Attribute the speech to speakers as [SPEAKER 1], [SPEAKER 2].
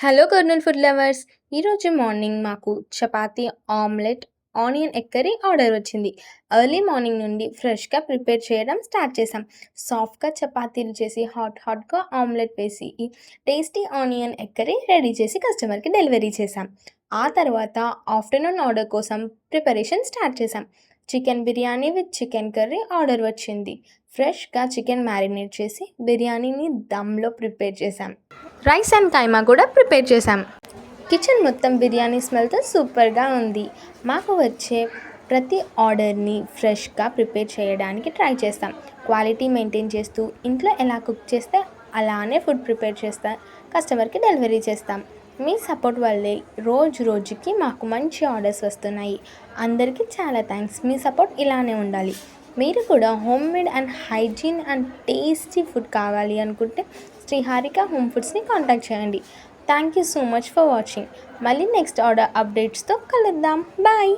[SPEAKER 1] Hello Kurnool food lovers. ఈరోజు morning మాకు chapati, omelette, onion egg curry order వచ్చింది. ఎర్లీ మార్నింగ్ నుండి ఫ్రెష్గా ప్రిపేర్ చేయడం స్టార్ట్ చేసాం. సాఫ్ట్గా చపాతీలు చేసి హాట్గా ఆమ్లెట్ వేసి tasty onion egg curry ready చేసి కస్టమర్కి డెలివరీ చేసాం. ఆ తర్వాత ఆఫ్టర్నూన్ ఆర్డర్ కోసం ప్రిపరేషన్ స్టార్ట్ చేసాం. Chicken biryani with chicken curry order వచ్చింది. ఫ్రెష్గా చికెన్ మ్యారినేట్ చేసి బిర్యానీని దమ్లో ప్రిపేర్ చేసాం. రైస్ అండ్ కైమా కూడా ప్రిపేర్ చేసాం. కిచెన్ మొత్తం బిర్యానీ స్మెల్తో సూపర్గా ఉంది. మాకు వచ్చే ప్రతి ఆర్డర్ని ఫ్రెష్గా ప్రిపేర్ చేయడానికి ట్రై చేస్తాం. క్వాలిటీ మెయింటైన్ చేస్తూ ఇంట్లో ఎలా కుక్ చేస్తే అలానే ఫుడ్ ప్రిపేర్ చేస్తా కస్టమర్కి డెలివరీ చేస్తాం. మీ సపోర్ట్ వల్లే రోజుకి మాకు మంచి ఆర్డర్స్ వస్తున్నాయి. అందరికీ చాలా థ్యాంక్స్. మీ సపోర్ట్ ఇలానే ఉండాలి. మీరు కూడా home made and hygiene and tasty food కావాలి అనుకుంటే శ్రీహారిక హోమ్ ఫుడ్స్ని కాంటాక్ట్ చేయండి. Thank you so much for watching. మళ్ళీ నెక్స్ట్ ఆర్డర్ అప్డేట్స్తో కలుద్దాం. బాయ్.